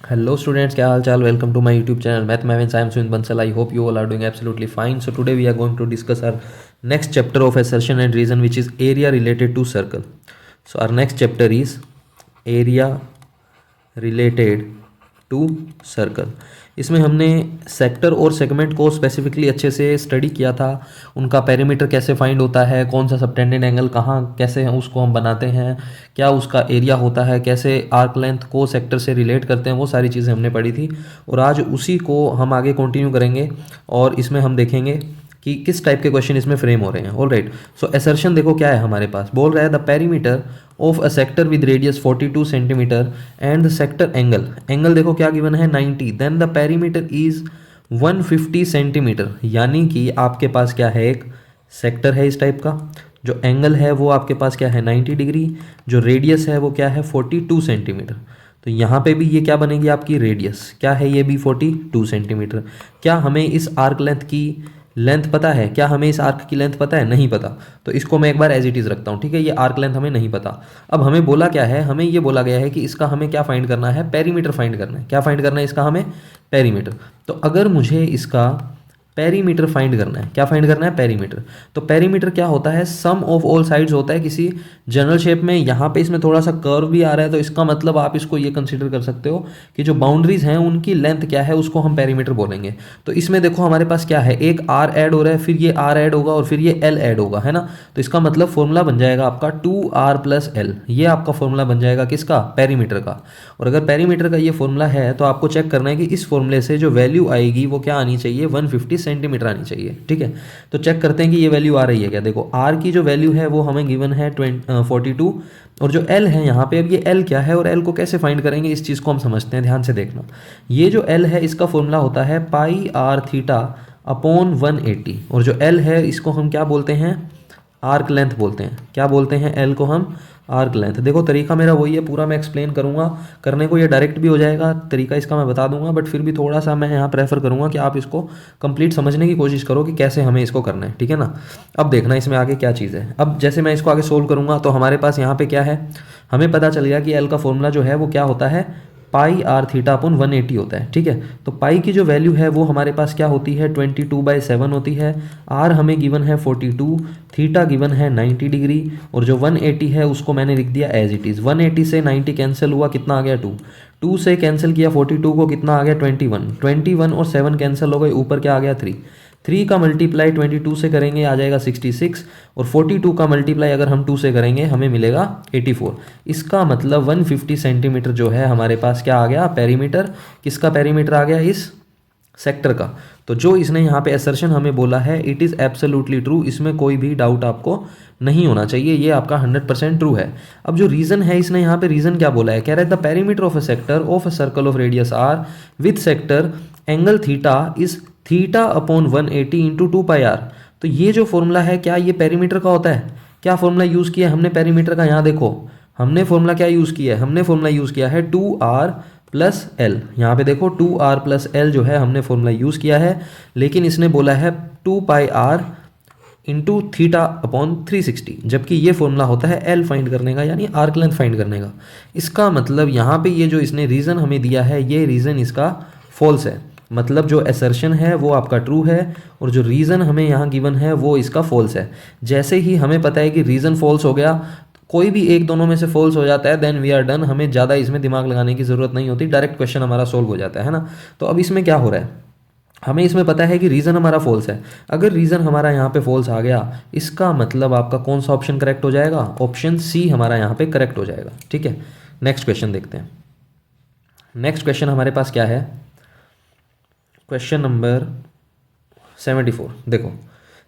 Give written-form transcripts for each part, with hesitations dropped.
Hello students, क्या हाल चाल? Welcome to my YouTube channel Mathmavens. I am Sumit Bansal. I hope you all are doing absolutely fine. So today we are going to discuss our next chapter of assertion and reason, which is area related to circle. So our next chapter is area related to circle. इसमें हमने sector और segment को specifically अच्छे से study किया था। उनका perimeter कैसे फाइंड होता है, कौन सा सबटेंडेड एंगल कहाँ कैसे उसको हम बनाते हैं, क्या उसका एरिया होता है, कैसे आर्क लेंथ को सेक्टर से रिलेट करते हैं, वो सारी चीज़ें हमने पढ़ी थी। और आज उसी को हम आगे कंटिन्यू करेंगे और इसमें हम देखेंगे कि किस टाइप के क्वेश्चन इसमें फ्रेम हो रहे हैं। ऑल राइट, सो असर्शन देखो क्या है हमारे पास। बोल रहा है the perimeter of a sector with radius 42 centimetre and the sector angle देखो क्या गिवन है 90, then the perimeter is 150 centimetre. यानी कि आपके पास क्या है, एक सेक्टर है इस टाइप का, जो एंगल है वो आपके पास क्या है 90 डिग्री, जो रेडियस है वो क्या है 42 सेंटीमीटर। तो यहाँ पे भी ये क्या बनेगी आपकी रेडियस, क्या है ये भी 42 सेंटीमीटर। क्या हमें इस आर्क लेंथ की लेंथ पता है? क्या हमें इस आर्क की लेंथ पता है? नहीं पता। तो इसको मैं एक बार एज इट इज़ रखता हूँ, ठीक है। ये आर्क लेंथ हमें नहीं पता। अब हमें बोला क्या है, हमें ये बोला गया है कि इसका हमें क्या फाइंड करना है, पेरीमीटर फाइंड करना है। क्या फाइंड करना है इसका हमें? पेरीमीटर। तो अगर मुझे इसका पेरीमीटर फाइंड करना है, क्या फाइंड करना है? पेरीमीटर। तो पेरीमीटर क्या होता है? सम ऑफ ऑल साइड्स होता है किसी जनरल शेप में। यहाँ पे इसमें थोड़ा सा कर्व भी आ रहा है, तो इसका मतलब आप इसको ये कंसीडर कर सकते हो कि जो बाउंड्रीज हैं उनकी लेंथ क्या है, उसको हम पेरीमीटर बोलेंगे। तो इसमें देखो हमारे पास क्या है, एक आर ऐड हो रहा है, फिर ये आर ऐड होगा और फिर ये एल ऐड होगा, है ना। तो इसका मतलब फॉर्मूला बन जाएगा आपका 2r प्लस एल। ये आपका फॉर्मूला बन जाएगा किसका? पेरीमीटर का। और अगर पेरीमीटर का ये फॉर्मूला है तो आपको चेक करना है कि इस फॉर्मूले से जो वैल्यू आएगी वो क्या आनी चाहिए, 150 सेंटीमीटर आनी चाहिए, ठीक है। तो चेक करते हैं कि ये वैल्यू आ रही है क्या। देखो आर की जो वैल्यू है वो हमें गिवन है 42, और जो एल है यहाँ पे, अब ये एल क्या है और एल को कैसे फाइंड करेंगे इस चीज़ को हम समझते हैं, ध्यान से देखना। ये जो एल है इसका फॉर्मूला होता है पाई आर थीटा अपॉन 180, और जो एल है इसको हम क्या बोलते हैं? आर्क लेंथ बोलते हैं। क्या बोलते हैं? एल को हम आर्क लेंथ। देखो तरीका मेरा वही है, पूरा मैं एक्सप्लेन करूंगा, करने को ये डायरेक्ट भी हो जाएगा, तरीका इसका मैं बता दूंगा, बट फिर भी थोड़ा सा मैं यहाँ प्रेफर करूंगा कि आप इसको कंप्लीट समझने की कोशिश करो कि कैसे हमें इसको करना है, ठीक है ना। अब देखना इसमें आगे क्या चीज़ है। अब जैसे मैं इसको आगे सोल्व करूंगा तो हमारे पास यहाँ पे क्या है, हमें पता चल गया कि एल का फॉर्मूला जो है वो क्या होता है, पाई आर थीटा अपन 180 होता है, ठीक है। तो पाई की जो वैल्यू है वो हमारे पास क्या होती है, 22/7 होती है। आर हमें गिवन है 42, थीटा गिवन है 90 डिग्री, और जो 180 है उसको मैंने लिख दिया एज इट इज़। 180 से 90 कैंसिल हुआ, कितना आ गया 2, 2 से कैंसिल किया 42 को, कितना आ गया 21, 21 और 7 कैंसिल हो गए, ऊपर क्या आ गया 3, 3 का मल्टीप्लाई 22 से करेंगे आ जाएगा 66, और 42 का मल्टीप्लाई अगर हम 2 से करेंगे हमें मिलेगा 84। इसका मतलब 150 सेंटीमीटर जो है हमारे पास क्या आ गया, पेरीमीटर। किसका पेरीमीटर आ गया? इस सेक्टर का। तो जो इसने यहाँ पे असर्शन हमें बोला है इट इज़ एब्सोल्युटली ट्रू, इसमें कोई भी डाउट आपको नहीं होना चाहिए, ये आपका 100% ट्रू है। अब जो रीज़न है, इसने यहाँ पे रीज़न क्या बोला है, कह रहा है the perimeter of a sector of a circle of radius R with sector angle theta is theta upon 180 into 2πr। तो ये जो फॉर्मूला है क्या ये पेरीमीटर का होता है? क्या फॉर्मूला यूज़ किया हमने पेरीमीटर का? यहाँ देखो हमने फॉर्मूला क्या यूज़ किया है, हमने फॉर्मूला यूज़ किया है 2r प्लस एल। यहाँ पे देखो 2r प्लस एल जो है हमने फॉर्मूला यूज़ किया है, लेकिन इसने बोला है 2πr इंटू थीटा अपॉन 360, जबकि ये फॉर्मूला होता है एल फाइंड करने का, यानी आर्क लेंथ फाइंड करने का। इसका मतलब यहाँ पे ये जो इसने रीज़न हमें दिया है ये रीज़न इसका फॉल्स है। मतलब जो असर्शन है वो आपका ट्रू है और जो रीज़न हमें यहाँ गिवन है वो इसका फॉल्स है। जैसे ही हमें पता है कि रीज़न फॉल्स हो गया, कोई भी एक दोनों में से फॉल्स हो जाता है, देन वी आर डन। हमें ज़्यादा इसमें दिमाग लगाने की ज़रूरत नहीं होती, डायरेक्ट क्वेश्चन हमारा सोल्व हो जाता है ना। तो अब इसमें क्या हो रहा है, हमें इसमें पता है कि रीज़न हमारा फॉल्स है। अगर रीज़न हमारा यहाँ पे फॉल्स आ गया, इसका मतलब आपका कौन सा ऑप्शन करेक्ट हो जाएगा? ऑप्शन सी हमारा यहाँ पे करेक्ट हो जाएगा, ठीक है। नेक्स्ट क्वेश्चन देखते हैं। नेक्स्ट क्वेश्चन हमारे पास क्या है, क्वेश्चन नंबर 74। देखो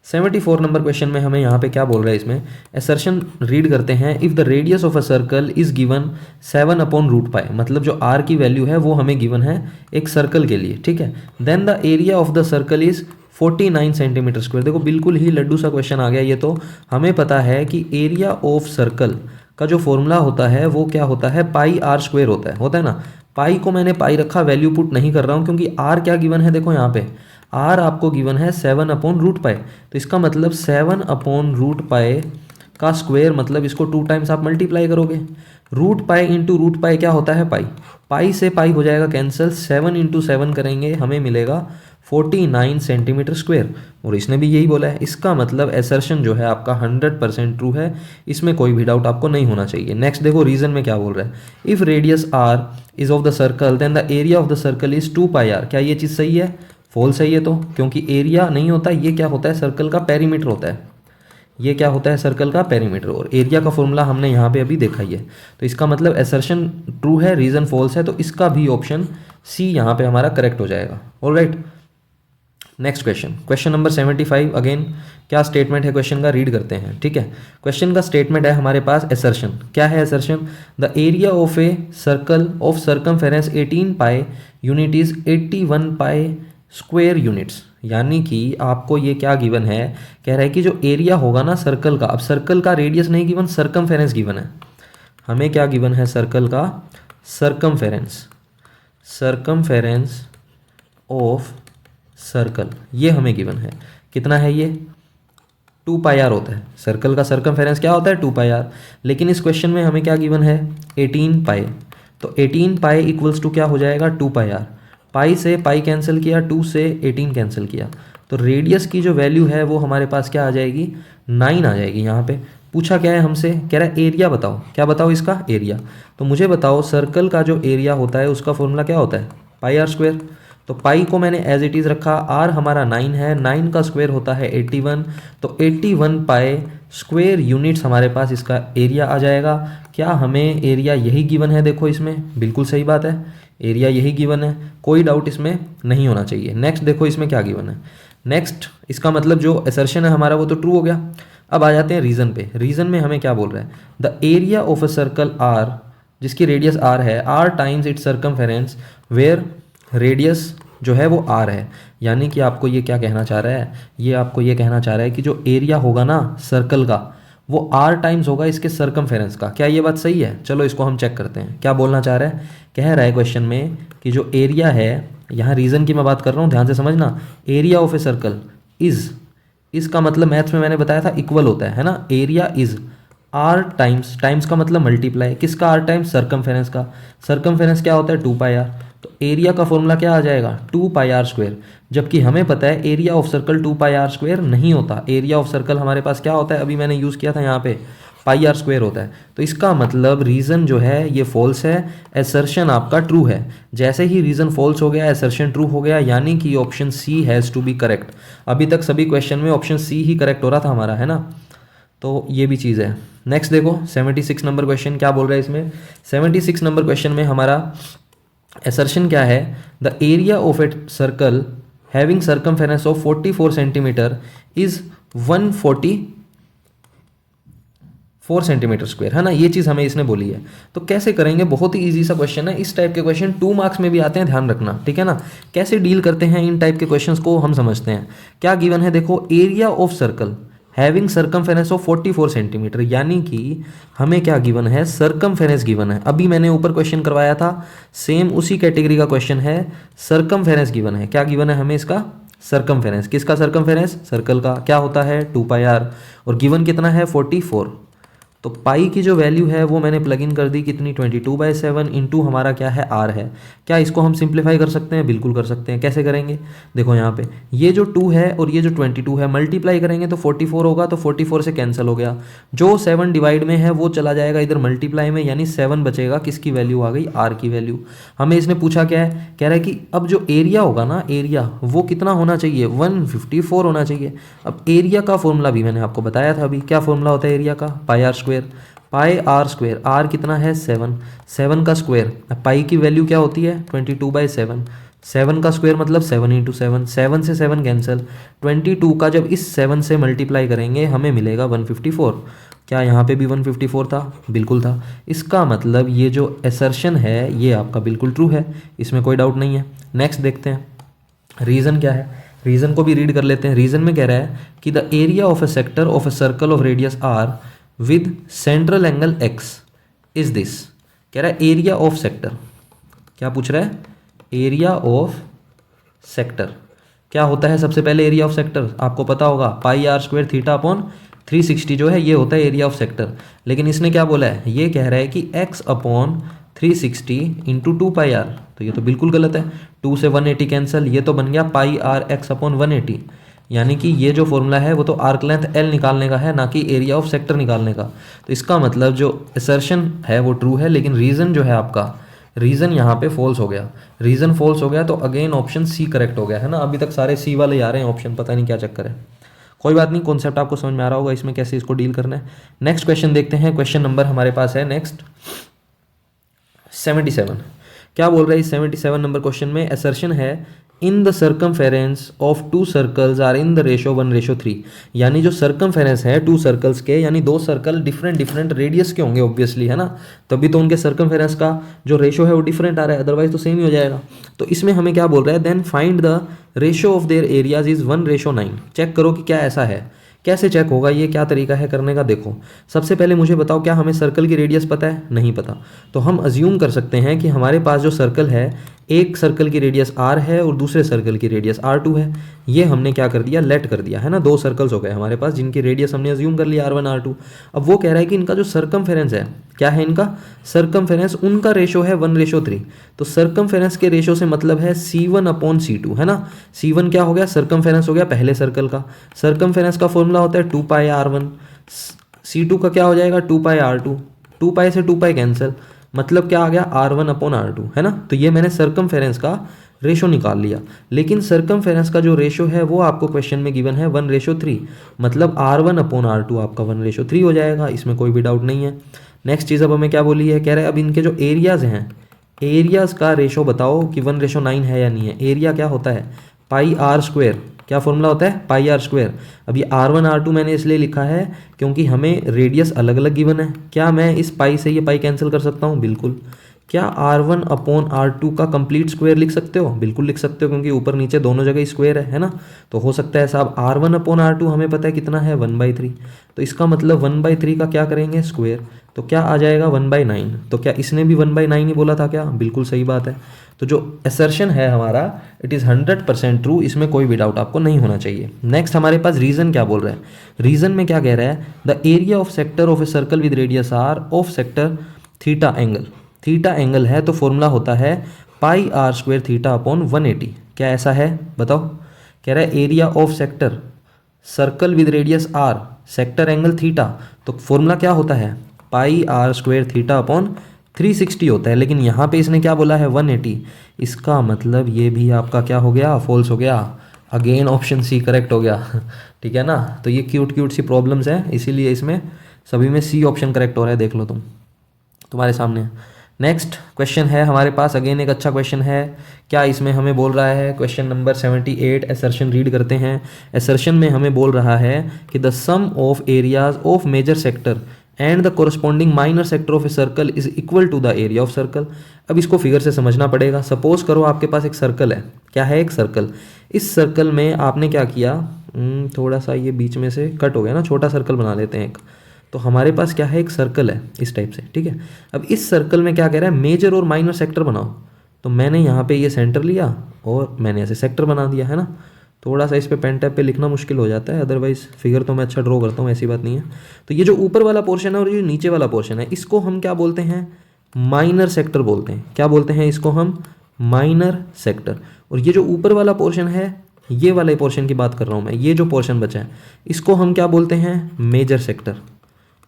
74 नंबर क्वेश्चन में हमें यहाँ पे क्या बोल रहा है, इसमें असर्शन रीड करते हैं। If the radius of a circle is given 7/√π, मतलब जो r की वैल्यू है वो हमें गिवन है एक सर्कल के लिए, ठीक है। Then the area of the circle is 49 centimetre square. देखो बिल्कुल ही लड्डू सा क्वेश्चन आ गया ये तो। हमें पता है कि एरिया ऑफ सर्कल का जो फॉर्मूला होता है वो क्या होता है, पाई आर स्क्वायर होता है ना। पाई को मैंने पाई रखा, वैल्यू पुट नहीं कर रहा हूँ क्योंकि आर क्या गिवन है, देखो यहाँ पे आर आपको गिवन है 7/√π। तो इसका मतलब 7/√π का स्क्वायर मतलब इसको 2 टाइम्स आप मल्टीप्लाई करोगे। Root pi into root pi क्या होता है पाई, पाई से पाई हो जाएगा कैंसिल, 7 इंटू 7 करेंगे हमें मिलेगा 49 सेंटीमीटर स्क्वायर। और इसने भी यही बोला है, इसका मतलब एसर्शन जो है आपका 100% ट्रू है, इसमें कोई भी डाउट आपको नहीं होना चाहिए। नेक्स्ट देखो रीजन में क्या बोल रहा है, if radius R is of the circle then the area of the circle is 2 pi R. क्या ये चीज़ सही है? फॉल्स है ये तो, क्योंकि एरिया नहीं होता, ये क्या होता है सर्कल का पेरीमीटर होता है। ये क्या होता है सर्कल का पेरीमीटर, और एरिया का फॉर्मूला हमने यहाँ पे अभी देखा ही है। तो इसका मतलब एसर्शन ट्रू है, रीजन फॉल्स है, तो इसका भी ऑप्शन सी यहाँ पे हमारा करेक्ट हो जाएगा। Alright, next question, question number 75। Again क्या स्टेटमेंट है क्वेश्चन का, रीड करते हैं। ठीक है, क्वेश्चन का स्टेटमेंट है हमारे पास एसर्शन। क्या है assertion? The area of a circle of circumference 18 pi unit is 81 pi square units. यानी कि आपको ये क्या गिवन है, कह रहा है कि जो एरिया होगा ना सर्कल का, अब सर्कल का रेडियस नहीं गिवन, सर्कमफेरेंस गिवन है। हमें क्या गिवन है सर्कल का? सर्कमफेरेंस, सर्कमफेरेंस ऑफ सर्कल, ये हमें गिवन है। कितना है ये? 2 पाई आर होता है। सर्कल का सर्कमफेरेंस क्या होता है? 2 पाई आर। लेकिन इस क्वेश्चन में हमें क्या गिवन है? 18 पाई। तो 18 पाई इक्वल्स टू क्या हो जाएगा? 2 पाई आर। पाई से पाई कैंसिल किया, 2 से 18 कैंसिल किया, तो रेडियस की जो वैल्यू है वो हमारे पास क्या आ जाएगी? 9 आ जाएगी। यहाँ पे पूछा क्या है हमसे, कह रहा है एरिया बताओ। क्या बताओ? इसका एरिया। तो मुझे बताओ सर्कल का जो एरिया होता है उसका फॉर्मूला क्या होता है? पाई आर स्क्वायर। तो पाई को मैंने एज इट इज़ रखा, आर हमारा 9 है, 9 का स्क्वायर होता है 81, तो 81 पाई स्क्वायर यूनिट्स हमारे पास इसका एरिया आ जाएगा। क्या हमें एरिया यही गिवन है? देखो इसमें बिल्कुल सही बात है, एरिया यही गिवन है, कोई डाउट इसमें नहीं होना चाहिए। नेक्स्ट देखो इसमें क्या गिवन है। नेक्स्ट इसका मतलब जो असर्शन है हमारा वो तो ट्रू हो गया। अब आ जाते हैं रीजन पे। रीजन में हमें क्या बोल रहा है? The area of a circle R, जिसकी रेडियस आर है, R times its circumference where radius जो है वो आर है। यानी कि आपको ये क्या कहना चाह रहा है? ये आपको ये कहना चाह रहा है कि जो एरिया होगा ना सर्कल का वो आर टाइम्स होगा इसके सर्कमफेरेंस का। क्या ये बात सही है? चलो इसको हम चेक करते हैं। क्या बोलना चाह रहा है? कह रहा है क्वेश्चन में कि जो एरिया है, यहाँ रीजन की मैं बात कर रहा हूँ, ध्यान से समझना। Area of a circle is, इसका मतलब मैथ्स में मैंने बताया था इक्वल होता है ना। Area is R times, times का मतलब मल्टीप्लाई, किसका? आर टाइम्स सर्कमफेरेंस का। सर्कमफेरेंस क्या होता है? 2 पाई आर। तो एरिया का फॉर्मूला क्या आ जाएगा? 2 पाई आर स्क्वायर। जबकि हमें पता है area of circle 2 pi R square नहीं होता। एरिया ऑफ सर्कल हमारे पास क्या होता है? अभी मैंने यूज़ किया था यहाँ पे, पाई आर स्क्वायर होता है। तो इसका मतलब रीज़न जो है ये फॉल्स है, एसर्शन आपका ट्रू है। जैसे ही रीज़न फॉल्स हो गया एसर्शन ट्रू हो गया, यानी कि option C has to be correct. अभी तक सभी क्वेश्चन में ऑप्शन सी ही करेक्ट हो रहा था हमारा, है ना। तो ये भी चीज़ है। नेक्स्ट देखो 76 नंबर क्वेश्चन क्या बोल रहा है इसमें। 76 नंबर क्वेश्चन में हमारा एसर्शन क्या है? The area of a circle having circumference of 44 centimetre is 144 centimetre square, है ना। ये चीज़ हमें इसने बोली है। तो कैसे करेंगे? बहुत ही इजी सा क्वेश्चन है। इस टाइप के क्वेश्चन 2 मार्क्स में भी आते हैं, ध्यान रखना, ठीक है ना। कैसे डील करते हैं इन टाइप के क्वेश्चंस को हम समझते हैं। क्या गिवन है? देखो area of circle having circumference of 44 centimetre, यानी कि हमें क्या गिवन है? सर्कमफेरेंस गिवन है। अभी मैंने ऊपर क्वेश्चन करवाया था, सेम उसी कैटेगरी का क्वेश्चन है। सर्कमफेरेंस गिवन है। क्या गिवन है हमें? इसका सर्कमफेरेंस। किसका सर्कमफेरेंस? सर्कल का। क्या होता है? 2 पाई आर। और गिवन कितना है? 44। तो पाई की जो वैल्यू है वो मैंने प्लग इन कर दी, कितनी? 22/7 इंटू हमारा क्या है? आर है। क्या इसको हम सिंप्लीफाई कर सकते हैं? बिल्कुल कर सकते हैं। कैसे करेंगे? देखो यहाँ पे ये जो 2 है और ये जो 22 है, मल्टीप्लाई करेंगे तो 44 होगा, तो 44 से कैंसिल हो गया। जो 7 डिवाइड में है वो चला जाएगा इधर मल्टीप्लाई में, यानी 7 बचेगा। किसकी वैल्यू आ गई? आर की वैल्यू। हमें इसने पूछा क्या है? कह रहा है कि अब जो एरिया होगा ना, एरिया वो कितना होना चाहिए? 154 होना चाहिए। अब एरिया का फॉर्मूला भी मैंने आपको बताया था अभी। क्या फॉर्मूला होता है एरिया का? Pi R square. Pi R square, R कितना है? 7, 7 का स्क्वायर। पाई की वैल्यू क्या होती है? 22/7। 7 का स्क्वायर मतलब 7 इंटू 7, 7 से 7 कैंसिल। 22 का जब इस 7 से मल्टीप्लाई करेंगे हमें मिलेगा 154। क्या यहाँ पे भी 154 था? बिल्कुल था। इसका मतलब ये जो असर्शन है ये आपका बिल्कुल ट्रू है, इसमें कोई डाउट नहीं है। नेक्स्ट देखते हैं रीज़न क्या है। रीज़न को भी रीड कर लेते हैं। रीज़न में कह रहा है कि the area of a sector of a circle of radius R with central angle X is this. कह रहा है एरिया ऑफ सेक्टर। क्या पूछ रहा है? एरिया ऑफ सेक्टर क्या होता है? सबसे पहले एरिया ऑफ सेक्टर आपको पता होगा, पाई आर स्क्वायर थीटा अपॉन 360 जो है ये होता है एरिया ऑफ सेक्टर, लेकिन इसने क्या बोला है, ये कह रहा है कि x अपॉन 360 इंटू 2πr, तो ये तो बिल्कुल गलत है। 2 से 180 कैंसिल, ये तो बन गया पाई आर एक्स अपॉन 180, यानी कि ये जो फॉर्मूला है वो तो आर्क लेंथ L निकालने का है, ना कि एरिया ऑफ सेक्टर निकालने का। तो इसका मतलब जो असर्शन है वो ट्रू है, लेकिन रीज़न जो है आपका, रीज़न यहाँ पे फॉल्स हो गया। रीज़न फॉल्स हो गया तो अगेन ऑप्शन सी करेक्ट हो गया है ना। अभी तक सारे सी वाले आ रहे हैं ऑप्शन, पता नहीं क्या चक्कर है। कोई बात नहीं, कॉन्सेप्ट आपको समझ में आ रहा होगा इसमें कैसे इसको डील करना है। नेक्स्ट क्वेश्चन देखते हैं। क्वेश्चन नंबर हमारे पास है नेक्स्ट 77। क्या बोल रहा है इस 77 नंबर क्वेश्चन में? असर्शन है in the circumference of two circles are in the ratio 1:3, यानी जो सर्कमफेरेंस है टू सर्कल्स के, यानी दो सर्कल डिफरेंट डिफरेंट रेडियस के होंगे ऑब्वियसली, है ना, तभी तो उनके सर्कमफेरेंस का जो रेशो है वो डिफरेंट आ रहा है, अदरवाइज तो सेम ही हो जाएगा। तो इसमें हमें क्या बोल रहा है, then find the ratio of their areas is 1:9। Check करो कि क्या ऐसा है। कैसे चेक होगा, ये क्या तरीका है करने का? देखो, सबसे पहले मुझे बताओ, क्या हमें सर्कल की रेडियस पता है? नहीं पता। तो हम अज्यूम कर सकते हैं कि हमारे पास जो सर्कल है, एक सर्कल की रेडियस r है और दूसरे सर्कल की रेडियस r2 है। ये हमने क्या कर दिया, लेट कर दिया, है ना। दो सर्कल्स हो गए हमारे पास जिनकी रेडियस हमने अज्यूम कर लिया r1 r2। अब वो कह रहा है कि इनका जो सर्कमफेरेंस है, क्या है इनका सर्कमफेरेंस, उनका रेशो है 1:3। तो सर्कमफेरेंस के रेशो से मतलब है c1 अपॉन c2, है ना। c1 क्या हो गया, सर्कमफेरेंस हो गया पहले सर्कल का। सर्कमफेरेंस का फॉर्मूला होता है 2πr1। c2 का क्या हो जाएगा, 2πr2। 2π से 2π कैंसिल, मतलब क्या आ गया, r1 अपॉन r2, है ना। तो ये मैंने सर्कमफेरेंस का रेशो निकाल लिया, लेकिन सर्कमफेरेंस का जो रेशो है वो आपको क्वेश्चन में गिवन है 1:3, मतलब r1 अपॉन r2 आपका 1:3 हो जाएगा, इसमें कोई भी डाउट नहीं है। नेक्स्ट चीज़ अब हमें क्या बोली है, कह रहा है अब इनके जो एरियाज हैं, एरियाज का रेशो बताओ कि 1:9 है या नहीं है। एरिया क्या होता है, πr²। क्या फॉर्मूला होता है, πr²। अब ये r1 r2 मैंने इसलिए लिखा है क्योंकि हमें रेडियस अलग अलग गिवन है। क्या मैं इस पाई से ये पाई कैंसिल कर सकता हूँ? बिल्कुल। क्या r1 अपॉन r2 का कंप्लीट स्क्वायर लिख सकते हो? बिल्कुल लिख सकते हो, क्योंकि ऊपर नीचे दोनों जगह स्क्वायर है ना। तो हो सकता है साहब r1 अपॉन r2 हमें पता है कितना है, 1/3। तो इसका मतलब 1/3 का क्या करेंगे, स्क्वायर। तो क्या आ जाएगा, 1/9। तो क्या इसने भी 1/9 ही बोला था क्या? बिल्कुल सही बात है। तो जो असर्शन है हमारा, इट इज़ 100% ट्रू, इसमें कोई भी डाउट आपको नहीं होना चाहिए। नेक्स्ट हमारे पास रीजन क्या बोल रहा है। रीजन में क्या कह रहा है, the area of sector of a circle with radius R of sector theta angle. Theta angle है तो फॉर्मूला होता है πr² थीटा अपॉन 180। क्या ऐसा है बताओ? कह रहा है area of sector, circle with radius R, sector angle theta, तो फॉर्मूला क्या होता है, πr² थीटा अपॉन 360 होता है, लेकिन यहाँ पे इसने क्या बोला है, 180। इसका मतलब ये भी आपका क्या हो गया, फॉल्स हो गया। अगेन ऑप्शन सी करेक्ट हो गया। ठीक है ना। तो ये क्यूट क्यूट सी प्रॉब्लम्स हैं, इसीलिए इसमें सभी में सी ऑप्शन करेक्ट हो रहा है, देख लो तुम, तुम्हारे सामने। नेक्स्ट क्वेश्चन है हमारे पास, अगेन एक अच्छा क्वेश्चन है। क्या इसमें हमें बोल रहा है, क्वेश्चन नंबर 78 असर्शन रीड करते हैं। असर्शन में हमें बोल रहा है कि the sum of areas of major sector and the corresponding minor sector of a circle is equal to the area of circle. अब इसको फिगर से समझना पड़ेगा। सपोज करो आपके पास एक सर्कल है। क्या है, एक सर्कल। इस सर्कल में आपने क्या किया, थोड़ा सा ये बीच में से कट हो गया ना, छोटा सर्कल बना लेते हैं एक। तो हमारे पास क्या है, एक सर्कल है इस टाइप से, ठीक है। अब इस सर्कल में क्या कह रहा है, मेजर और माइनर सेक्टर बनाओ। तो मैंने यहाँ पे ये सेंटर लिया और मैंने ऐसे सेक्टर बना दिया, है ना। थोड़ा सा इस पे पेन टैप पे लिखना मुश्किल हो जाता है, अदरवाइज फिगर तो मैं अच्छा ड्रॉ करता हूँ, ऐसी बात नहीं है। तो ये जो ऊपर वाला पोर्शन है और ये जो नीचे वाला पोर्शन है, इसको हम क्या बोलते हैं, माइनर सेक्टर बोलते हैं। क्या बोलते हैं इसको हम, माइनर सेक्टर। और ये जो ऊपर वाला पोर्शन है, ये वाले पोर्शन की बात कर रहा हूँ मैं, ये जो पोर्शन बचा है, इसको हम क्या बोलते हैं, मेजर सेक्टर।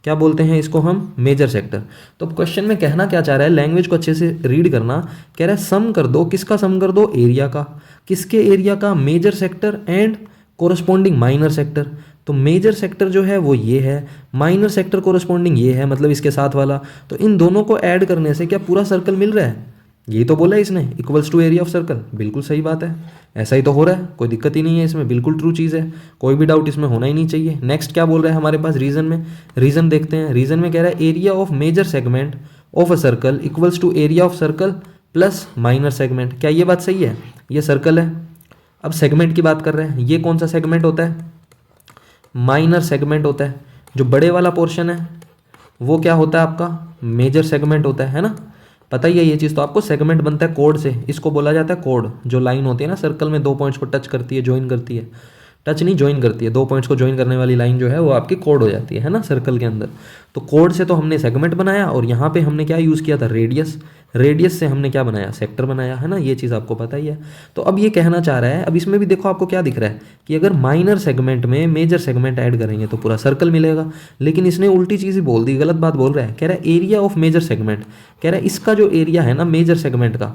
क्या बोलते हैं इसको हम, मेजर सेक्टर। तो क्वेश्चन में कहना क्या चाह रहा है, लैंग्वेज को अच्छे से रीड करना। कह रहा है सम कर दो, किसका सम कर दो, एरिया का। किसके एरिया का, major sector and corresponding minor sector. तो मेजर सेक्टर जो है वो ये है, माइनर सेक्टर कोरस्पॉन्डिंग ये है, मतलब इसके साथ वाला। तो इन दोनों को ऐड करने से क्या पूरा सर्कल मिल रहा है, यही तो बोला है इसने, equals to area of circle. बिल्कुल सही बात है, ऐसा ही तो हो रहा है, कोई दिक्कत ही नहीं है इसमें, बिल्कुल ट्रू चीज़ है, कोई भी डाउट इसमें होना ही नहीं चाहिए। नेक्स्ट क्या बोल रहा है हमारे पास रीजन में, रीजन देखते हैं। रीजन में कह रहा है area of major segment of a circle equals to area of circle plus minor segment. क्या ये बात सही है, ये सर्कल है। अब सेगमेंट की बात कर रहे हैं, ये कौन सा सेगमेंट होता है, माइनर सेगमेंट होता है। जो बड़े वाला पोर्शन है वो क्या होता है आपका, मेजर सेगमेंट होता है ना। पता ही है ये चीज़ तो आपको। सेगमेंट बनता है कोड से, इसको बोला जाता है कोड। जो लाइन होती है ना सर्कल में, दो पॉइंट्स को टच करती है, ज्वाइन करती है, टच नहीं, ज्वाइन करती है। दो पॉइंट्स को ज्वाइन करने वाली लाइन जो है वो आपकी कोड हो जाती है ना सर्कल के अंदर। तो कोड से तो हमने सेगमेंट बनाया, और यहाँ पे हमने क्या यूज़ किया था, रेडियस। रेडियस से हमने क्या बनाया, सेक्टर बनाया, है ना, ये चीज़ आपको पता ही है। तो अब ये कहना चाह रहा है, अब इसमें भी देखो आपको क्या दिख रहा है कि अगर माइनर सेगमेंट में मेजर सेगमेंट ऐड करेंगे तो पूरा सर्कल मिलेगा। लेकिन इसने उल्टी चीज़ ही बोल दी, गलत बात बोल रहा है। कह रहा है एरिया ऑफ मेजर सेगमेंट, कह रहा है इसका जो एरिया है ना मेजर सेगमेंट का,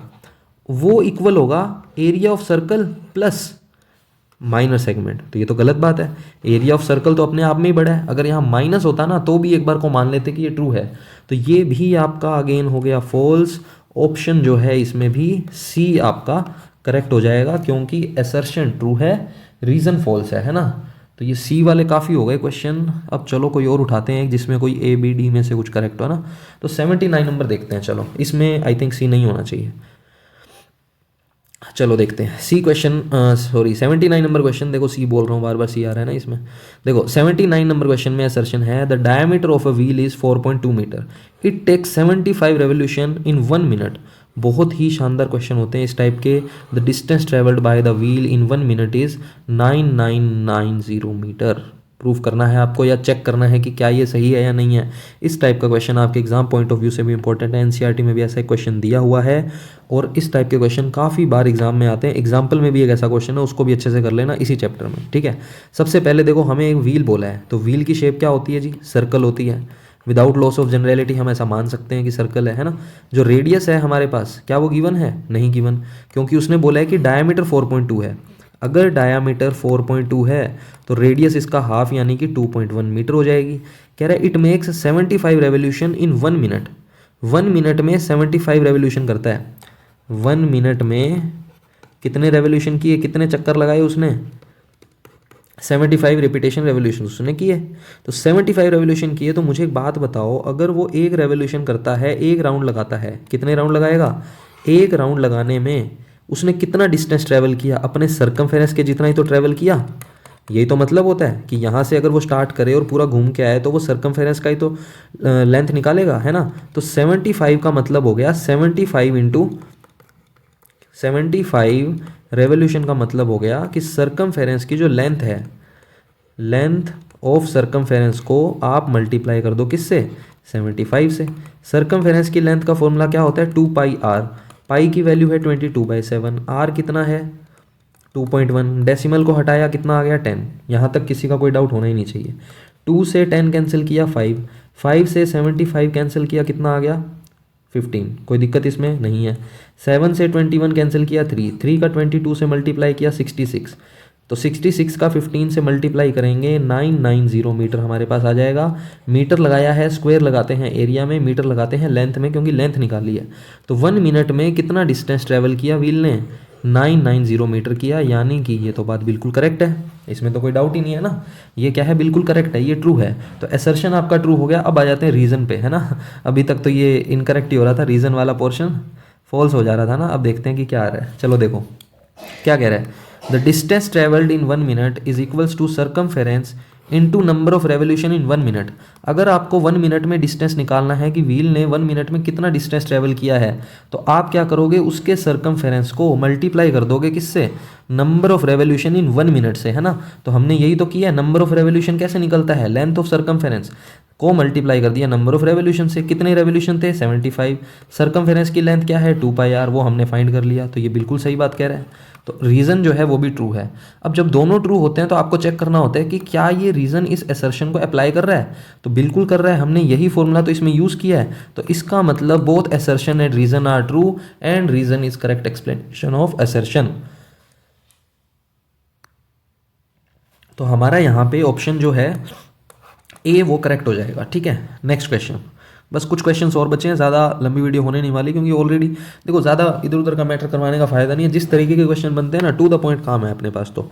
वो इक्वल होगा area of circle plus minor segment. तो ये तो गलत बात है, एरिया ऑफ सर्कल तो अपने आप में ही बड़ा है। अगर यहाँ माइनस होता ना तो भी एक बार को मान लेते कि ये ट्रू है। तो ये भी आपका अगेन हो गया फॉल्स। ऑप्शन जो है इसमें भी सी आपका करेक्ट हो जाएगा, क्योंकि असर्शन ट्रू है, रीज़न फॉल्स है ना। तो ये सी वाले काफ़ी हो गए क्वेश्चन। अब चलो कोई और उठाते हैं जिसमें कोई ए बी डी में से कुछ करेक्ट हो ना। तो 79 नंबर देखते हैं। चलो इसमें आई थिंक सी नहीं होना चाहिए। चलो देखते हैं सी क्वेश्चन, सॉरी 79 नंबर क्वेश्चन। देखो सी बोल रहा हूँ, बार बार सी आ रहा है ना इसमें। देखो 79 नंबर क्वेश्चन में असर्शन है the diameter of a wheel is 4.2 metre, it takes 75 revolution in 1 minute. बहुत ही शानदार क्वेश्चन होते हैं इस टाइप के। The distance travelled by the wheel in 1 minute is 9990 metre. Proof करना है आपको या चेक करना है कि क्या ये सही है या नहीं है। इस टाइप का क्वेश्चन आपके एग्जाम पॉइंट ऑफ व्यू से भी इंपॉर्टेंट है। एनसीईआरटी में भी ऐसा एक क्वेश्चन दिया हुआ है, और इस टाइप के क्वेश्चन काफ़ी बार एग्जाम में आते हैं। एग्जाम्पल में भी एक ऐसा क्वेश्चन है, उसको भी अच्छे से कर लेना इसी चैप्टर में, ठीक है। सबसे पहले देखो हमें एक व्हील बोला है, तो व्हील की शेप क्या होती है जी, सर्कल होती है। विदाउट लॉस ऑफ जनरलिटी हम ऐसा मान सकते हैं कि सर्कल है ना। जो रेडियस है हमारे पास, क्या वो गिवन है, नहीं गिवन, क्योंकि उसने बोला है कि डायमीटर 4.2 है। अगर डायामीटर 4.2 है तो रेडियस इसका हाफ यानी कि 2.1 मीटर हो जाएगी। कह रहा है it makes 75 revolution in 1 minute. 1 minute में 75 रेवोल्यूशन करता है। 1 मिनट में कितने रेवोल्यूशन किए, कितने चक्कर लगाए उसने, 75 रिपीटेशन रेवोल्यूशन उसने किए। तो 75 रेवोल्यूशन किए। तो मुझे एक बात बताओ, अगर वो एक रेवोल्यूशन करता है, एक राउंड लगाता है, कितने राउंड लगाएगा, एक राउंड लगाने में उसने कितना डिस्टेंस ट्रैवल किया, अपने सर्कमफेरेंस के जितना ही तो ट्रैवल किया। यही तो मतलब होता है कि यहाँ से अगर वो स्टार्ट करे और पूरा घूम के आए तो वो सर्कमफेरेंस का ही तो लेंथ निकालेगा, है ना। तो 75 का मतलब हो गया 75 इंटू 75 रेवोल्यूशन का मतलब हो गया कि सर्कमफेरेंस की जो लेंथ है, लेंथ ऑफ सर्कमफेरेंस को आप मल्टीप्लाई कर दो किससे, 75 से। सर्कमफेरेंस की लेंथ का फॉर्मूला क्या होता है, 2πr। पाई की वैल्यू है 22/7, आर कितना है 2.1, डेसिमल को हटाया कितना आ गया 10। यहाँ तक किसी का कोई डाउट होना ही नहीं चाहिए। 2 से 10 कैंसिल किया 5, 5 से 75 कैंसिल किया कितना आ गया 15, कोई दिक्कत इसमें नहीं है। 7 से 21 कैंसिल किया 3, 3 का 22 से मल्टीप्लाई किया 66, तो 66 का 15 से मल्टीप्लाई करेंगे 990 मीटर हमारे पास आ जाएगा। मीटर लगाया है, स्क्वायर लगाते हैं एरिया में, मीटर लगाते हैं लेंथ में, क्योंकि लेंथ निकाली है। तो 1 मिनट में कितना डिस्टेंस ट्रैवल किया व्हील ने, 990 मीटर किया। यानी कि ये तो बात बिल्कुल करेक्ट है, इसमें तो कोई डाउट ही नहीं है ना। ये क्या है, बिल्कुल करेक्ट है, ये ट्रू है। तो असर्शन आपका ट्रू हो गया। अब आ जाते हैं रीज़न पे, है ना। अभी तक तो ये इनकरेक्ट ही हो रहा था, रीज़न वाला पोर्शन फॉल्स हो जा रहा था ना। अब देखते हैं कि क्या आ रहा है। चलो देखो क्या कह रहा है, the distance travelled in 1 minute is equals to circumference into number of revolution in 1 minute. अगर आपको 1 मिनट में डिस्टेंस निकालना है कि व्हील ने 1 मिनट में कितना डिस्टेंस ट्रेवल किया है, तो आप क्या करोगे, उसके सर्कमफेरेंस को मल्टीप्लाई कर दोगे किससे, number of revolution in 1 minute से, है ना। तो हमने यही तो किया है। नंबर ऑफ रेवोल्यूशन कैसे निकलता है, लेंथ ऑफ सर्कमफेरेंस को मल्टीप्लाई कर दिया नंबर ऑफ रेवोल्यूशन से। कितने रेवोल्यूशन थे 75, सर्कमफेरेंस की लेंथ क्या है 2πr, वो हमने फाइंड कर लिया। तो ये बिल्कुल सही बात कह रहा है। तो रीज़न जो है वो भी ट्रू है। अब जब दोनों ट्रू होते हैं तो आपको चेक करना होता है कि क्या ये रीज़न इस असर्शन को अप्लाई कर रहा है, तो बिल्कुल कर रहा है। हमने यही फॉर्मूला तो इसमें यूज़ किया है। तो इसका मतलब both assertion and reason are true and reason is correct explanation of assertion. तो हमारा यहाँ पे ऑप्शन जो है ए वो करेक्ट हो जाएगा, ठीक है। नेक्स्ट क्वेश्चन, बस कुछ क्वेश्चंस और बचे हैं, ज़्यादा लंबी वीडियो होने नहीं वाली, क्योंकि ऑलरेडी देखो ज़्यादा इधर उधर का मैटर करवाने का फ़ायदा नहीं है। जिस तरीके के क्वेश्चन बनते हैं ना, टू द पॉइंट काम है अपने पास। तो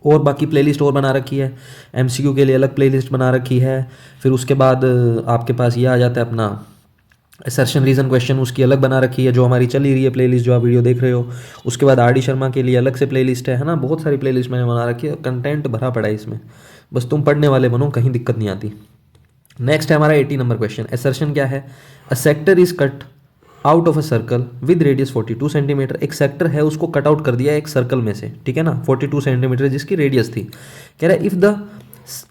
और बाकी प्लेलिस्ट और बना रखी है, एमसीक्यू के लिए अलग प्लेलिस्ट बना रखी है। फिर उसके बाद आपके पास ये आ जाता है अपना असर्शन रीज़न क्वेश्चन, उसकी अलग बना रखी है जो हमारी चली रही है प्लेलिस्ट, जो आप वीडियो देख रहे हो। उसके बाद आर डी शर्मा के लिए अलग से प्लेलिस्ट है ना। बहुत सारी प्लेलिस्ट मैंने बना रखी है, कंटेंट भरा पड़ा है इसमें, बस तुम पढ़ने वाले बनो, कहीं दिक्कत नहीं आती। नेक्स्ट है हमारा 80 नंबर क्वेश्चन। असर्शन क्या है, a sector is cut out of a circle with radius 42 centimetre. एक सेक्टर है उसको कट आउट कर दिया एक सर्कल में से, ठीक है ना, 42 सेंटीमीटर जिसकी रेडियस थी। कह रहा है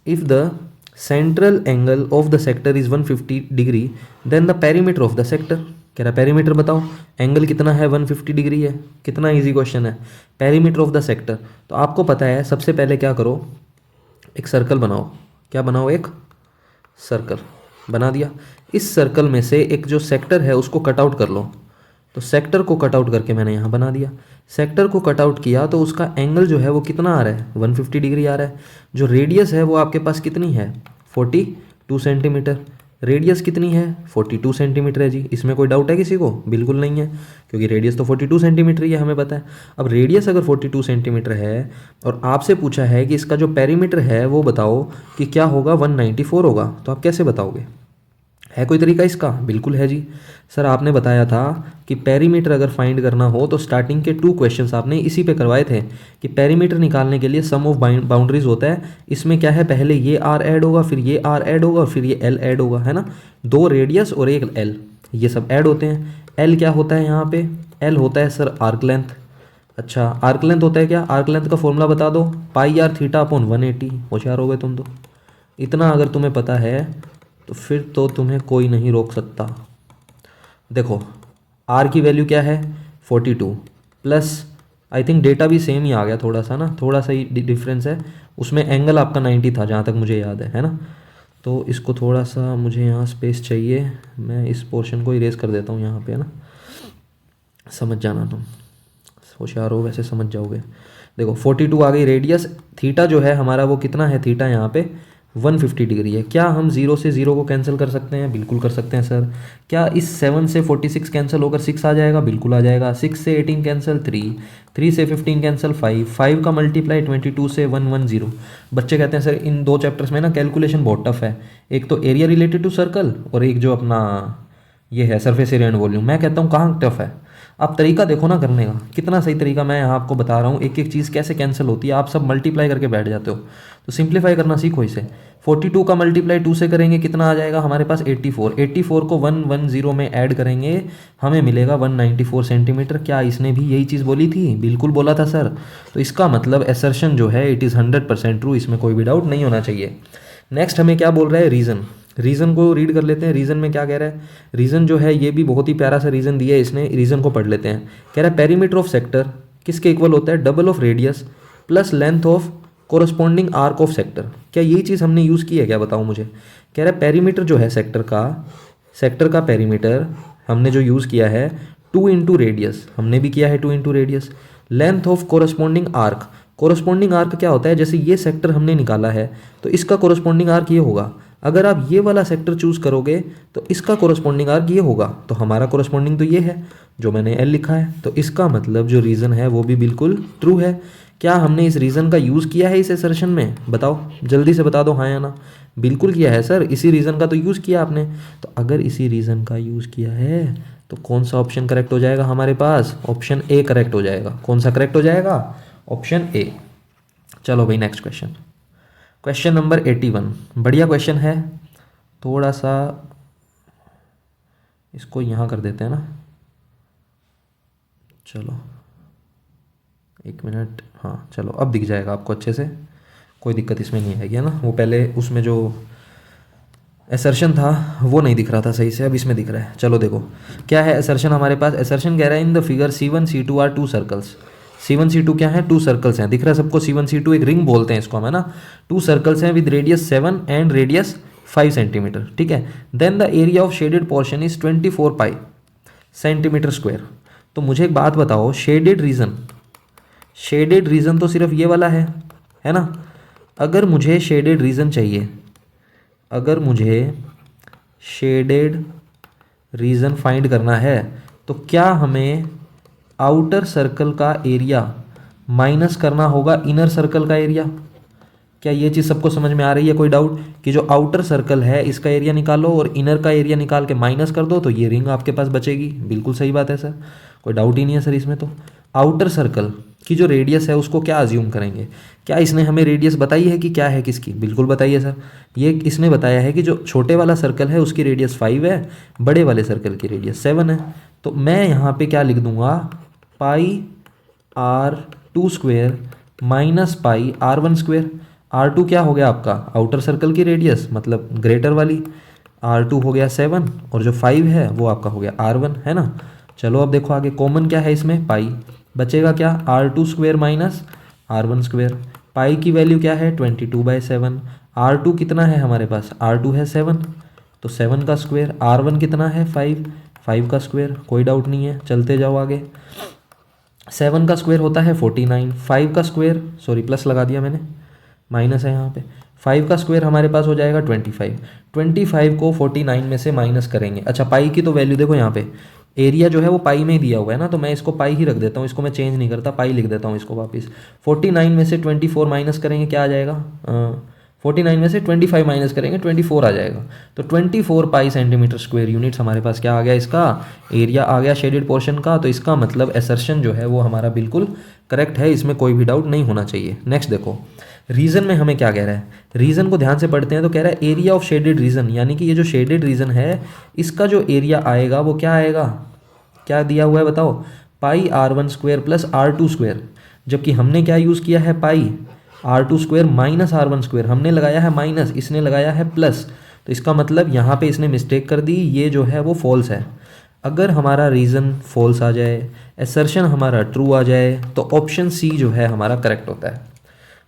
if the central angle of the sector is 150 degree then the perimeter of the sector. कह रहा है पेरीमीटर बताओ, एंगल कितना है, 150 डिग्री है। कितना इजी क्वेश्चन है। पेरीमीटर ऑफ द सेक्टर, तो आपको पता है सबसे पहले क्या करो, एक सर्कल बनाओ। क्या बनाओ, एक सर्कल बना दिया। इस सर्कल में से एक जो सेक्टर है उसको कट आउट कर लो। तो सेक्टर को कट आउट करके मैंने यहाँ बना दिया। सेक्टर को कट आउट किया तो उसका एंगल जो है वो कितना आ रहा है, 150 डिग्री आ रहा है। जो रेडियस है वो आपके पास कितनी है, 42 सेंटीमीटर। रेडियस कितनी है, 42 सेंटीमीटर है जी। इसमें कोई डाउट है किसी को, बिल्कुल नहीं है, क्योंकि रेडियस तो 42 सेंटीमीटर ही है, हमें पता है। अब रेडियस अगर 42 सेंटीमीटर है और आपसे पूछा है कि इसका जो पेरीमीटर है वो बताओ कि क्या होगा, 194 होगा, तो आप कैसे बताओगे। है कोई तरीका इसका, बिल्कुल है जी। सर आपने बताया था कि पेरीमीटर अगर फाइंड करना हो तो स्टार्टिंग के 2 क्वेश्चंस आपने इसी पे करवाए थे कि पेरीमीटर निकालने के लिए सम ऑफ बाउंड्रीज होता है। इसमें क्या है, पहले ये आर ऐड होगा, फिर ये आर ऐड होगा, फिर ये एल ऐड होगा, है ना। 2 रेडियस और 1 एल, ये सब ऐड होते हैं। एल क्या होता है यहाँ पे, एल होता है सर आर्क लेंथ। अच्छा आर्क लेंथ होता है क्या, आर्क लेंथ का फॉर्मूला बता दो, पाई आर थीटा अपॉन 180। होशियार हो गए तुम तो। इतना अगर तुम्हें पता है तो फिर तो तुम्हें कोई नहीं रोक सकता। देखो आर की वैल्यू क्या है, 42 प्लस, आई थिंक डेटा भी सेम ही आ गया थोड़ा सा ना, थोड़ा सा ही डिफरेंस है। उसमें एंगल आपका 90 था जहाँ तक मुझे याद है ना। तो इसको थोड़ा सा मुझे यहाँ स्पेस चाहिए, मैं इस पोर्शन को इरेज कर देता हूँ यहाँ पे, है ना। समझ जाना तुम, होशियार हो वैसे समझ जाओगे। देखो 42 आ गई। रेडियस थीटा जो है हमारा वो कितना है, थीटा यहाँ पे 150 डिग्री है। क्या हम 0 से 0 को कैंसिल कर सकते हैं, बिल्कुल कर सकते हैं सर। क्या इस 7 से 46 कैंसिल होकर 6 आ जाएगा, बिल्कुल आ जाएगा। 6 से 18 कैंसिल 3, 3 से 15 कैंसिल 5, 5 का मल्टीप्लाई 22 से 110। बच्चे कहते हैं सर इन 2 चैप्टर्स में ना कैलकुलेशन बहुत टफ है, एक तो एरिया रिलेटेड टू सर्कल और एक जो अपना ये है सरफेस एरिया एंड वॉल्यूम। मैं कहता हूँ कहाँ टफ है, आप तरीका देखो ना करने का, कितना सही तरीका मैं यहाँ आपको बता रहा हूँ। एक एक चीज़ कैसे कैंसिल होती है, आप सब मल्टीप्लाई करके बैठ जाते हो। तो सिंप्लीफाई करना सीखो इसे। 42 का मल्टीप्लाई 2 से करेंगे कितना आ जाएगा हमारे पास, 84। 84 को 110 में ऐड करेंगे हमें मिलेगा 194 सेंटीमीटर। क्या इसने भी यही चीज़ बोली थी, बिल्कुल बोला था सर। तो इसका मतलब एसर्शन जो है इट इज़ 100% ट्रू, इसमें कोई भी डाउट नहीं होना चाहिए। नेक्स्ट हमें क्या बोल रहा है, रीज़न। रीज़न को रीड कर लेते हैं। रीज़न में क्या कह रहा है, रीज़न जो है ये भी बहुत ही प्यारा सा रीज़न दिया है इसने, रीज़न को पढ़ लेते हैं। कह रहा है पेरीमीटर ऑफ सेक्टर किसके इक्वल होता है, double of radius plus length of corresponding arc of sector. क्या यही चीज़ हमने यूज़ की है क्या, बताओ मुझे। कह रहा है पेरीमीटर जो है सेक्टर का पेरीमीटर हमने जो यूज़ किया है 2 इंटू रेडियस, हमने भी किया है 2 into radius, length of corresponding arc. Corresponding arc क्या होता है, जैसे ये सेक्टर हमने निकाला है तो इसका कोरस्पॉन्डिंग आर्क ये होगा। अगर आप ये वाला सेक्टर चूज करोगे तो इसका कोरस्पॉन्डिंग आर्क ये होगा। तो हमारा कोरस्पॉन्डिंग तो ये है जो मैंने एल लिखा है। तो इसका मतलब जो रीज़न है वो भी बिल्कुल ट्रू है। क्या हमने इस रीज़न का यूज़ किया है इस एसर्शन में, बताओ जल्दी से बता दो, हाँ या ना। बिल्कुल किया है सर, इसी रीज़न का तो यूज़ किया आपने। तो अगर इसी रीज़न का यूज़ किया है तो कौन सा ऑप्शन करेक्ट हो जाएगा हमारे पास, ऑप्शन ए करेक्ट हो जाएगा। कौन सा करेक्ट हो जाएगा, ऑप्शन ए। चलो भाई नेक्स्ट क्वेश्चन, क्वेश्चन नंबर 81। बढ़िया क्वेश्चन है, थोड़ा सा इसको यहाँ कर देते हैं ना। चलो 1 मिनट, हाँ चलो अब दिख जाएगा आपको अच्छे से, कोई दिक्कत इसमें नहीं आएगी, है ना। वो पहले उसमें जो एसर्शन था वो नहीं दिख रहा था सही से, अब इसमें दिख रहा है। चलो देखो क्या है एसर्शन हमारे पास। एसर्शन कह रहा है in the figure C1 C2 are 2 circles. C1 C2 क्या है, 2 सर्कल्स हैं, दिख रहा है सबको। C1 C2 एक रिंग बोलते हैं इसको हम, है ना। 2 सर्कल्स हैं with radius 7 and radius 5 centimetre, ठीक है। Then the area of shaded portion is 24 pi centimetre square. तो मुझे एक बात बताओ, शेडेड रीजन तो सिर्फ ये वाला है ना। अगर मुझे शेडेड रीजन चाहिए, अगर मुझे शेडेड रीजन फाइंड करना है तो क्या हमें आउटर सर्कल का एरिया माइनस करना होगा इनर सर्कल का एरिया। क्या ये चीज़ सबको समझ में आ रही है, कोई डाउट कि जो आउटर सर्कल है इसका एरिया निकालो और इनर का एरिया निकाल के माइनस कर दो तो ये रिंग आपके पास बचेगी। बिल्कुल सही बात है सर, कोई डाउट ही नहीं है सर इसमें। तो आउटर सर्कल की जो रेडियस है उसको क्या अज्यूम करेंगे। क्या इसने हमें रेडियस बताई है कि क्या है किसकी? बिल्कुल बताइए सर। ये इसने बताया है कि जो छोटे वाला सर्कल है उसकी रेडियस 5 है, बड़े वाले सर्कल की रेडियस 7 है। तो मैं यहाँ पे क्या लिख दूंगा, पाई r² minus pi r1²। r2 क्या हो गया आपका? आउटर सर्कल की रेडियस, मतलब ग्रेटर वाली। r2 हो गया 7 और जो 5 है वो आपका हो गया r1, है ना। चलो अब देखो आगे कॉमन क्या है इसमें, पाई। बचेगा क्या, r2² माइनस r1²। पाई की वैल्यू क्या है 22/7। r2 कितना है हमारे पास, r2 है 7, तो 7 का स्क्वायर। r1 कितना है 5, 5 का स्क्वायर। कोई डाउट नहीं है, चलते जाओ आगे। 7 का स्क्वायर होता है 49, 5 का स्क्वायर, सॉरी प्लस लगा दिया मैंने, माइनस है यहाँ पे। 5 का स्क्वायर हमारे पास हो जाएगा 25। 25 को 49 में से माइनस करेंगे। अच्छा पाई की तो वैल्यू देखो यहाँ पे, एरिया जो है वो पाई में ही दिया हुआ है ना, तो मैं इसको पाई ही रख देता हूँ, इसको मैं चेंज नहीं करता, पाई लिख देता हूँ इसको वापस। 49 में से 24 माइनस करेंगे, क्या आ जाएगा, 49 में से 25 माइनस करेंगे, 24 आ जाएगा। तो 24 पाई सेंटीमीटर स्क्वायर यूनिट्स हमारे पास क्या आ गया, इसका एरिया आ गया शेडेड पोर्शन का। तो इसका मतलब एसर्शन जो है वो हमारा बिल्कुल करेक्ट है, इसमें कोई भी डाउट नहीं होना चाहिए। नेक्स्ट देखो रीजन में हमें क्या कह रहा है, रीजन को ध्यान से पढ़ते हैं तो कह रहा है एरिया ऑफ शेडेड रीजन, यानी कि ये जो शेडेड रीजन है इसका जो एरिया आएगा वो क्या आएगा, क्या दिया हुआ है बताओ, पाई r1² प्लस r2²। जबकि हमने क्या यूज़ किया है, पाई r2² माइनस r1², हमने लगाया है माइनस, इसने लगाया है प्लस। तो इसका मतलब यहाँ पे इसने मिस्टेक कर दी, ये जो है वो फॉल्स है। अगर हमारा रीज़न फॉल्स आ जाए, एसर्शन हमारा ट्रू आ जाए, तो ऑप्शन सी जो है हमारा करेक्ट होता है।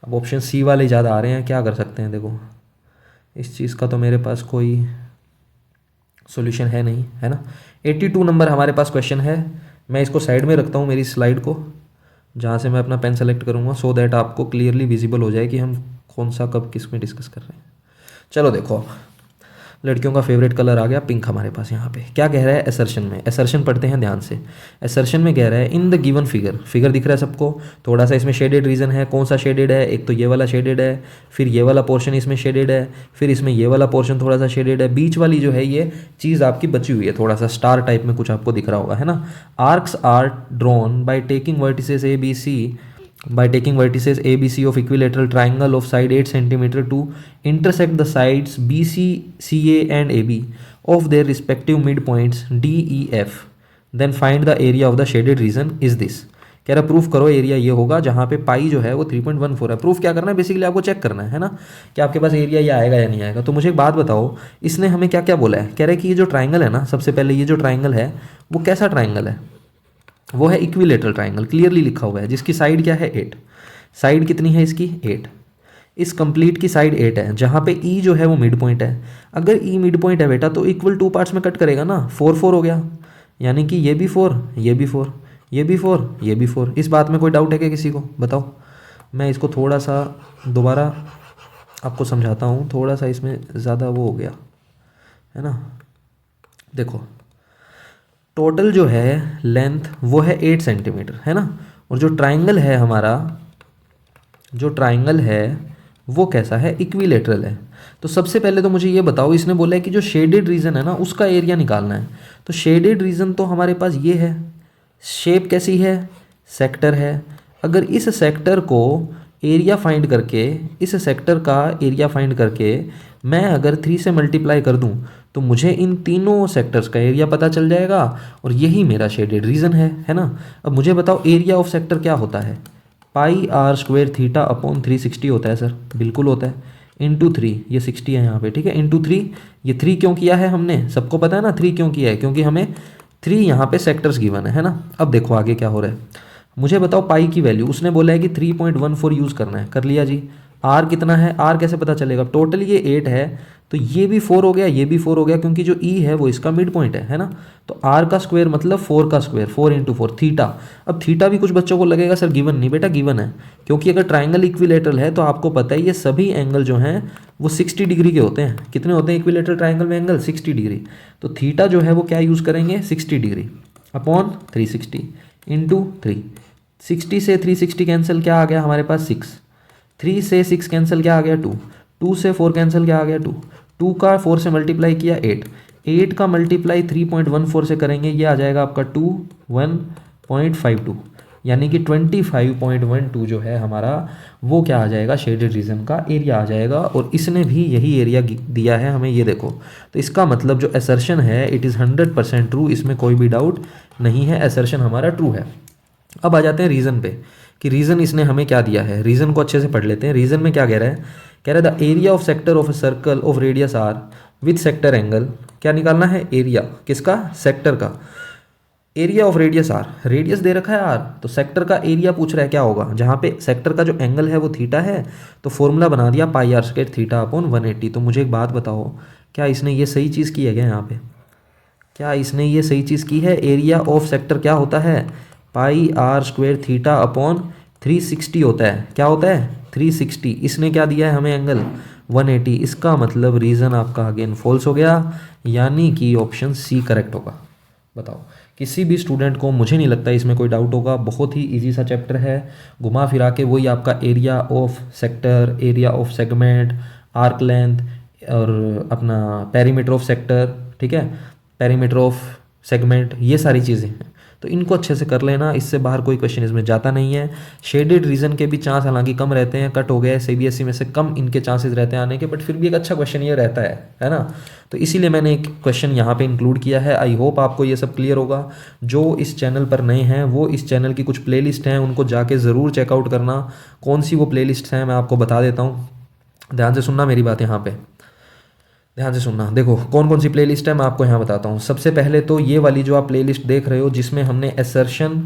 अब ऑप्शन सी वाले ज़्यादा आ रहे हैं, क्या कर सकते हैं, देखो इस चीज़ का तो मेरे पास कोई सॉल्यूशन है नहीं, है ना। 82 नंबर हमारे पास क्वेश्चन है। मैं इसको साइड में रखता हूँ मेरी स्लाइड को, जहाँ से मैं अपना पेन सेलेक्ट करूँगा, सो दैट आपको क्लियरली विजिबल हो जाए कि हम कौन सा कब किस में डिस्कस कर रहे हैं। चलो देखो, लड़कियों का फेवरेट कलर आ गया पिंक हमारे पास। यहाँ पे क्या कह रहा है एसर्शन में, एसर्शन पढ़ते हैं ध्यान से। एसर्शन में कह रहा है in the given figure, figure दिख रहा है सबको, थोड़ा सा इसमें शेडेड रीजन है। कौन सा शेडेड है, एक तो ये वाला शेडेड है, फिर ये वाला पोर्शन इसमें शेडेड है, फिर इसमें ये वाला पोर्शन थोड़ा सा शेडेड है, बीच वाली जो है ये चीज़ आपकी बची हुई है, थोड़ा सा स्टार टाइप में कुछ आपको दिख रहा होगा, है ना। Arcs are drawn by taking vertices ABC, by taking vertices ABC of equilateral triangle of side 8 cm to intersect the sides BC, CA and AB of their respective midpoints DEF, then find the area of the shaded region is this। कह रहा proof करो area ये होगा जहाँ पे पाई जो है वो 3.14 है। प्रूफ क्या करना है, बेसिकली आपको चेक करना है ना, कि आपके पास एरिया ये आएगा या नहीं आएगा। तो मुझे एक बात बताओ, इसने हमें क्या क्या बोला है, कह रहा है कि ये जो ट्राइंगल है ना, सबसे पहले ये जो ट्राइंगल है वो कैसा ट्राइंगल है, वो है इक्विलेटरल ट्राइंगल, क्लियरली लिखा हुआ है, जिसकी साइड क्या है 8। साइड कितनी है इसकी 8, इस कंप्लीट की साइड 8 है, जहाँ पे ई जो है वो मिड पॉइंट है। अगर ई मिड पॉइंट है बेटा तो इक्वल 2 पार्ट्स में कट करेगा ना, 4 4 हो गया, यानी कि ये भी 4, ये भी 4, ये भी 4, ये भी 4। इस बात में कोई डाउट है क्या किसी को, बताओ। मैं इसको थोड़ा सा दोबारा आपको समझाता हूँ, थोड़ा सा इसमें ज़्यादा वो हो गया है ना। देखो टोटल जो है लेंथ वो है 8 सेंटीमीटर, है ना। और जो ट्राइंगल है हमारा, जो ट्राइंगल है वो कैसा है, इक्विलेटरल है। तो सबसे पहले तो मुझे ये बताओ, इसने बोला है कि जो शेडेड रीजन है ना उसका एरिया निकालना है। तो शेडेड रीजन तो हमारे पास ये है, शेप कैसी है, सेक्टर है। अगर इस सेक्टर को एरिया फाइंड करके, इस सेक्टर का एरिया फाइंड करके मैं अगर 3 से मल्टीप्लाई कर दूं तो मुझे इन तीनों सेक्टर्स का एरिया पता चल जाएगा, और यही मेरा शेडेड रीजन है ना। अब मुझे बताओ एरिया ऑफ सेक्टर क्या होता है, पाई r² थीटा अपॉन 360 होता है सर, बिल्कुल होता है, इंटू 3, ये 60 है यहाँ पे, ठीक है, इंटू 3। ये 3 क्यों किया है हमने, सबको पता है ना 3 क्यों किया है, क्योंकि हमें 3 यहाँ पे सेक्टर्स गिवन है ना। अब देखो आगे क्या हो रहा है, मुझे बताओ पाई की वैल्यू, उसने बोला है कि 3.14 यूज़ करना है, कर लिया जी। आर कितना है, आर कैसे पता चलेगा, टोटल ये 8 है, तो ये भी 4 हो गया, ये भी 4 हो गया, क्योंकि जो ई है वो इसका मिड पॉइंट है ना। तो आर का स्क्वायर मतलब 4 का स्क्वायर, 4 इंटू 4 थीटा। अब थीटा भी कुछ बच्चों को लगेगा सर गिवन नहीं, बेटा गिवन है, क्योंकि अगर ट्राइंगल इक्विलेटरल है तो आपको पता है ये सभी एंगल जो हैं वो 60 डिग्री के होते हैं। कितने होते हैं इक्विलेटरल ट्राइंगल में एंगल, 60 डिग्री। तो थीटा जो है वो क्या यूज़ करेंगे, 60 डिग्री अपॉन 360 इंटू 3। 60 से 360 कैंसिल, क्या आ गया हमारे पास 6, 3 से 6 कैंसिल, क्या आ गया 2, 2 से 4 कैंसिल, क्या आ गया 2, 2 का 4 से मल्टीप्लाई किया 8, 8 का मल्टीप्लाई 3.14 से करेंगे, ये आ जाएगा आपका 21.52। यानी कि 25.12 जो है हमारा वो क्या आ जाएगा, शेडेड रीजन का एरिया आ जाएगा। और इसने भी यही एरिया दिया है हमें, ये देखो। तो इसका मतलब जो असर्शन है इट इज़ 100% ट्रू, इसमें कोई भी डाउट नहीं है, असर्शन हमारा ट्रू है। अब आ जाते हैं रीज़न पे कि रीज़न इसने हमें क्या दिया है। रीज़न को अच्छे से पढ़ लेते हैं। रीज़न में क्या कह रहा है, कह रहा है the area of sector of a circle of radius R with sector angle. क्या निकालना है, एरिया किसका, सेक्टर का। Area of radius R, radius दे रखा है आर, तो सेक्टर का एरिया पूछ रहा है क्या होगा, जहाँ पे सेक्टर का जो एंगल है वो थीटा है, तो फॉर्मूला बना दिया पाई आर स्क्वायर थीटा अपॉन 180। तो मुझे एक बात बताओ, क्या इसने ये सही चीज़ की है क्या यहाँ पे, क्या इसने ये सही चीज़ की है। एरिया ऑफ सेक्टर क्या होता है, पाई आर स्क्वायर थीटा अपॉन 360 होता है। क्या होता है, 360। इसने क्या दिया है हमें, एंगल 180। इसका मतलब रीज़न आपका अगेन फॉल्स हो गया, यानी कि ऑप्शन सी करेक्ट होगा। बताओ, किसी भी स्टूडेंट को मुझे नहीं लगता इसमें कोई डाउट होगा, बहुत ही इजी सा चैप्टर है। घुमा फिरा के वही आपका area of sector, area of segment, arc length और अपना पेरीमीटर ऑफ सेक्टर, ठीक है, पेरीमीटर ऑफ सेगमेंट, ये सारी चीज़ें हैं। तो इनको अच्छे से कर लेना, इससे बाहर कोई क्वेश्चन इसमें जाता नहीं है। शेडेड रीजन के भी चांस हालांकि कम रहते हैं, कट हो गए सीबीएसई में से कम इनके चांसेस रहते हैं आने के, बट फिर भी एक अच्छा क्वेश्चन ये रहता है ना। तो इसीलिए मैंने एक क्वेश्चन यहाँ पे इंक्लूड किया है। आई होप आपको ये सब क्लियर होगा। जो इस चैनल पर नए हैं वो इस चैनल की कुछ प्लेलिस्ट हैं, उनको जाके ज़रूर चेकआउट करना। कौन सी वो प्लेलिस्ट हैं मैं आपको बता देता हूँ, ध्यान से सुनना मेरी बात यहाँ पे, ध्यान से सुनना। देखो कौन कौन सी प्लेलिस्ट है मैं आपको यहाँ बताता हूँ। सबसे पहले तो ये वाली जो आप प्लेलिस्ट देख रहे हो, जिसमें हमने असर्शन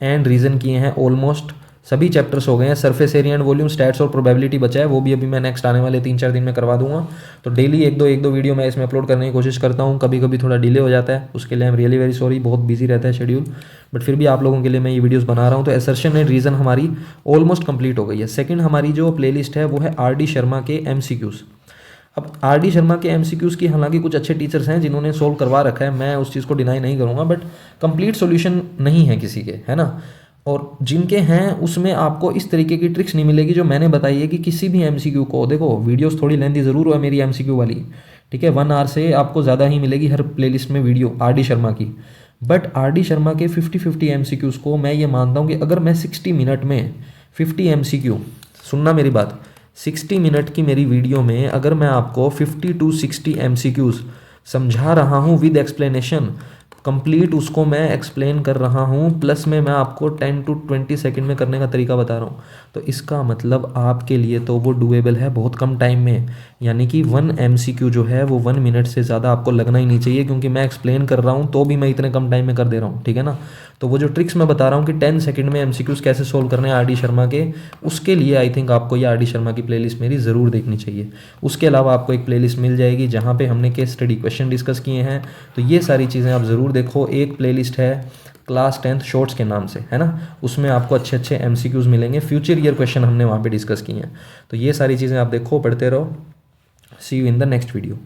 एंड रीज़न किए हैं, ऑलमोस्ट सभी चैप्टर्स हो गए हैं। Surface area and volume, stats और प्रोबेबिलिटी बचा है, वो भी अभी मैं नेक्स्ट आने वाले 3-4 दिन में करवा दूंगा। तो डेली एक दो वीडियो मैं इसमें अपलोड करने की कोशिश करता हूँ। कभी कभी थोड़ा डिले हो जाता है, उसके लिए I am really very sorry, बहुत बिजी रहता है शेड्यूल, बट फिर भी आप लोगों के लिए मैं ये वीडियोज़ बना रहा हूँ। तो असर्शन एंड रीज़न हमारी ऑलमोस्ट कंप्लीट हो गई है। सेकेंड हमारी जो प्लेलिस्ट है वो है RD शर्मा के MCQs। अब RD शर्मा के MCQs की हालांकि कुछ अच्छे टीचर्स हैं जिन्होंने सोल्व करवा रखा है, मैं उस चीज़ को डिनाई नहीं करूँगा, बट कंप्लीट सॉल्यूशन नहीं है किसी के, है ना। और जिनके हैं उसमें आपको इस तरीके की ट्रिक्स नहीं मिलेगी जो मैंने बताई है कि किसी भी MCQ को, देखो वीडियोस थोड़ी लेंथी ज़रूर है मेरी MCQ वाली, ठीक है, 1 आवर से आपको ज़्यादा ही मिलेगी हर प्लेलिस्ट में वीडियो RD शर्मा की। बट RD शर्मा के 50-50 MCQs को मैं ये मानता हूँ कि अगर मैं 60 मिनट में 50 MCQ, सुनना मेरी बात, 60 मिनट की मेरी वीडियो में अगर मैं आपको 50 to 60 MCQs समझा रहा हूँ विद एक्सप्लेनेशन, कंप्लीट उसको मैं एक्सप्लेन कर रहा हूँ, प्लस में मैं आपको 10 to 20 सेकंड में करने का तरीका बता रहा हूँ, तो इसका मतलब आपके लिए तो वो डूएबल है बहुत कम टाइम में। यानी कि 1 MCQ जो है वो 1 मिनट से ज़्यादा आपको लगना ही नहीं चाहिए, क्योंकि मैं एक्सप्लेन कर रहा हूँ तो भी मैं इतने कम टाइम में कर दे रहा हूँ, ठीक है ना। तो वो जो ट्रिक्स मैं बता रहा हूँ कि 10 सेकंड में MCQs कैसे सोल्व करने हैं RD शर्मा के, उसके लिए आई थिंक आपको ये RD शर्मा की प्लेलिस्ट मेरी ज़रूर देखनी चाहिए। उसके अलावा आपको एक प्लेलिस्ट मिल जाएगी जहाँ पे हमने केस स्टडी क्वेश्चन डिस्कस किए हैं, तो ये सारी चीज़ें आप ज़रूर देखो। एक प्लेलिस्ट है क्लास 10th शॉर्ट्स के नाम से, है ना, उसमें आपको अच्छे अच्छे MCQs मिलेंगे, फ्यूचर ईयर क्वेश्चन हमने वहाँ पे डिस्कस किए हैं। तो ये सारी चीज़ें आप देखो, पढ़ते रहो। See you in the next video.